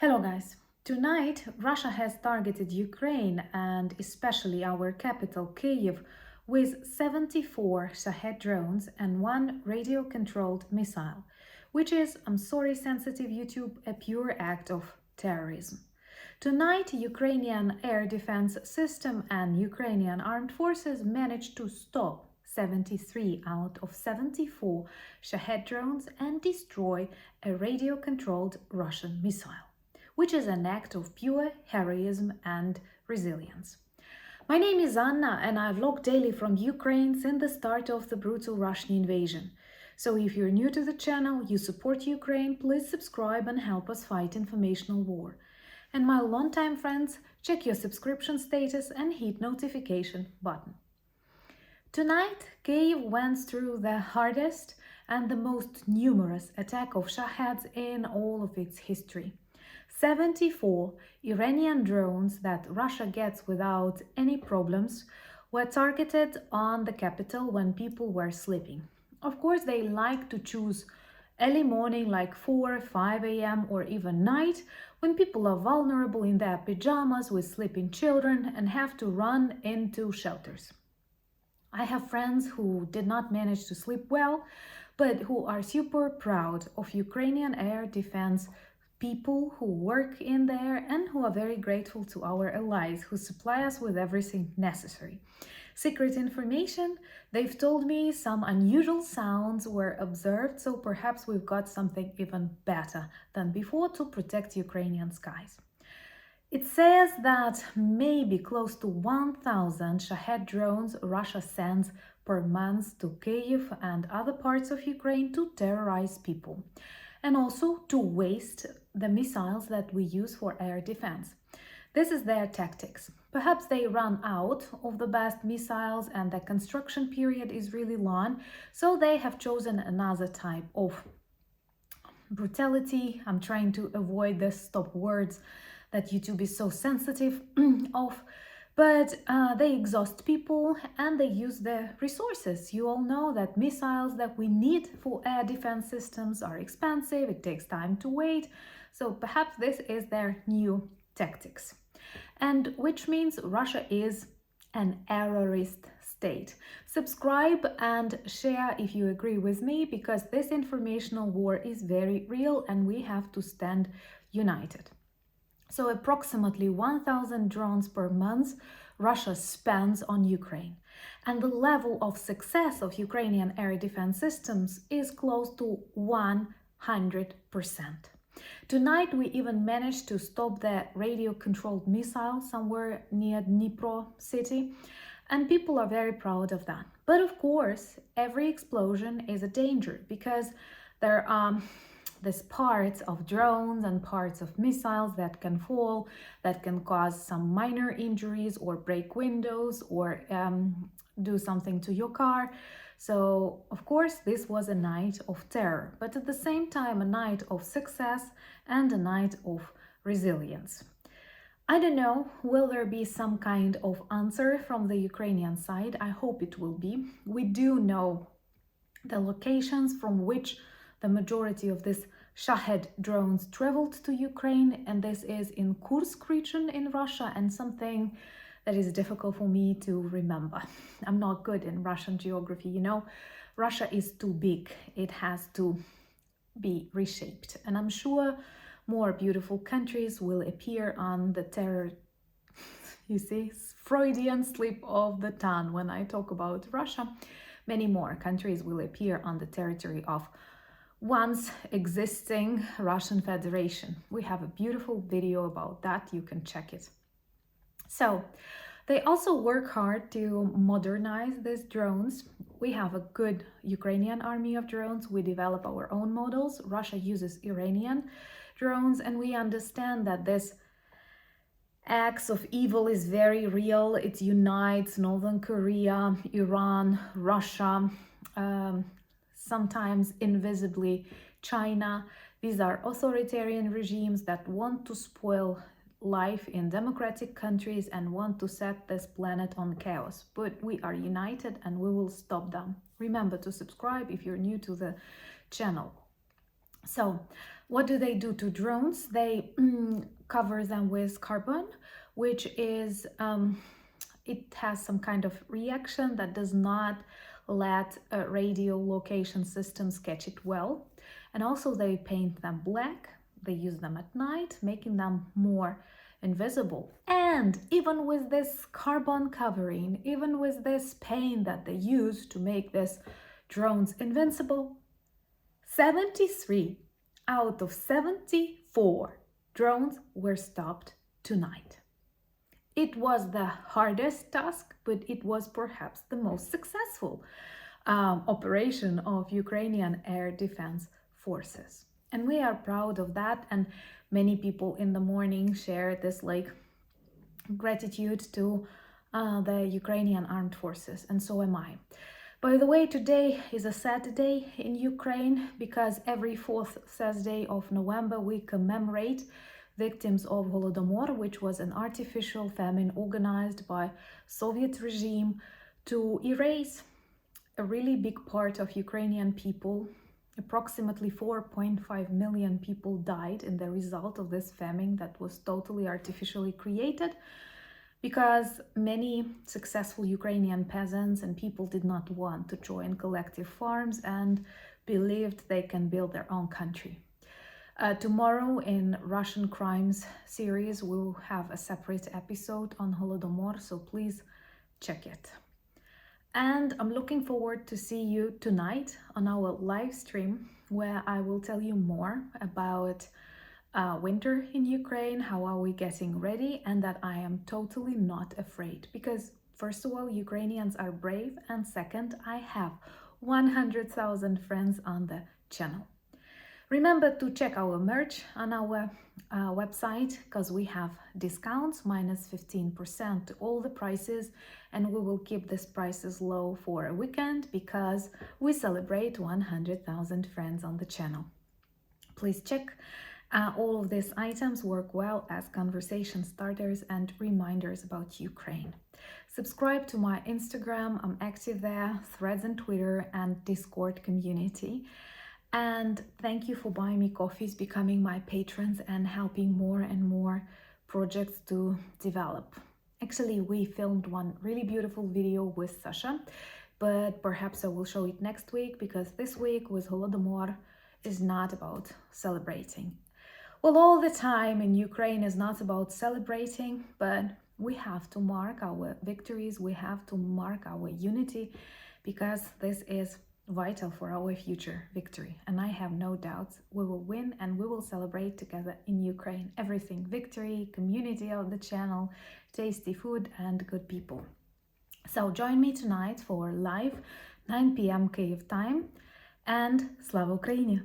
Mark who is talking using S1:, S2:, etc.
S1: Hello guys! Tonight, Russia has targeted Ukraine and especially our capital Kyiv with 74 SHAHED drones and one radio-controlled missile, which is, I'm sorry sensitive YouTube, a pure act of terrorism. Tonight, Ukrainian air defense system and Ukrainian armed forces managed to stop 73 out of 74 SHAHED drones and destroy a radio-controlled Russian missile, which is an act of pure heroism and resilience. My name is Anna and I vlog daily from Ukraine since the start of the brutal Russian invasion. So if you're new to the channel, you support Ukraine, please subscribe and help us fight informational war. And my longtime friends, check your subscription status and hit notification button. Tonight, Kyiv went through the hardest and the most numerous attack of Shaheds in all of its history. 74 Iranian drones that Russia gets without any problems were targeted on the capital when people were sleeping. Of course, they like to choose early morning like 4 or 5 a.m. or even night when people are vulnerable in their pajamas with sleeping children and have to run into shelters. I have friends who did not manage to sleep well, but who are super proud of Ukrainian air defense people who work in there and who are very grateful to our allies who supply us with everything necessary. Secret information, they've told me some unusual sounds were observed, so perhaps we've got something even better than before to protect Ukrainian skies. It says that maybe close to 1,000 Shahed drones Russia sends per month to Kyiv and other parts of Ukraine to terrorize people, and also to waste the missiles that we use for air defense. This is their tactics. Perhaps they run out of the best missiles and the construction period is really long, so they have chosen another type of brutality. I'm trying to avoid the stop words that YouTube is so sensitive of, but they exhaust people and they use the resources. You all know that missiles that we need for air defense systems are expensive, it takes time to wait, so perhaps this is their new tactics. And which means Russia is an terrorist state. Subscribe and share if you agree with me, because this informational war is very real and we have to stand united. So approximately 1,000 drones per month Russia spends on Ukraine. And the level of success of Ukrainian air defense systems is close to 100%. Tonight we even managed to stop the radio-controlled missile somewhere near Dnipro city, and people are very proud of that. But of course, every explosion is a danger, because there are these parts of drones and parts of missiles that can fall, that can cause some minor injuries or break windows or do something to your car. So, of course, this was a night of terror, but at the same time, a night of success and a night of resilience. I don't know, will there be some kind of answer from the Ukrainian side? I hope it will be. We do know the locations from which the majority of these Shahed drones traveled to Ukraine, and this is in Kursk region in Russia, and something that is difficult for me to remember. I'm not good in Russian geography, you know. Russia is too big, it has to be reshaped, and I'm sure more beautiful countries will appear on the terror, you see, Freudian slip of the tongue when I talk about Russia. Many more countries will appear on the territory of once existing Russian Federation. We have a beautiful video about that, you can check it. So they also work hard to modernize these drones. We have a good Ukrainian army of drones. We develop our own models. Russia uses Iranian drones, and we understand that this acts of evil is very real. It unites Northern Korea, Iran, Russia, sometimes invisibly China. These are authoritarian regimes that want to spoil life in democratic countries and want to set this planet on chaos. But we are united and we will stop them. Remember to subscribe if you're new to the channel. So What do they do to drones? They cover them with carbon, which is, it has some kind of reaction that does not let radio location systems catch it well. And also they paint them black. They use them at night, making them more invisible. And even with this carbon covering, even with this paint that they use to make these drones invincible, 73 out of 74 drones were stopped tonight. It was the hardest task, but it was perhaps the most successful operation of Ukrainian air defense forces. And we are proud of that. And many people in the morning share this gratitude to the Ukrainian armed forces, and so am I. By the way, today is a sad day in Ukraine because every fourth Thursday of November we commemorate victims of Holodomor, which was an artificial famine organized by Soviet regime to erase a really big part of Ukrainian people. Approximately 4.5 million people died in the result of this famine that was totally artificially created, because many successful Ukrainian peasants and people did not want to join collective farms and believed they can build their own country. Tomorrow in Russian Crimes series, we will have a separate episode on Holodomor, so please check it. And I'm looking forward to see you tonight on our live stream, where I will tell you more about winter in Ukraine, how are we getting ready, and that I am totally not afraid, because first of all, Ukrainians are brave, and second, I have 100,000 friends on the channel. Remember to check our merch on our website, because we have discounts, minus 15% to all the prices, and we will keep these prices low for a weekend because we celebrate 100,000 friends on the channel. Please check. All of these items work well as conversation starters and reminders about Ukraine. Subscribe to my Instagram, I'm active there, Threads and Twitter, and Discord community. And thank you for buying me coffees, becoming my patrons, and helping more and more projects to develop. Actually, we filmed one really beautiful video with Sasha, but perhaps I will show it next week, because this week with Holodomor is not about celebrating. Well, all the time in Ukraine is not about celebrating, but we have to mark our victories, we have to mark our unity, because this is vital for our future victory. And I have no doubts we will win, and we will celebrate together in Ukraine. Everything: victory, community of the channel, tasty food, and good people. So join me tonight for live 9 p.m. Kyiv time, and Slava Ukraini!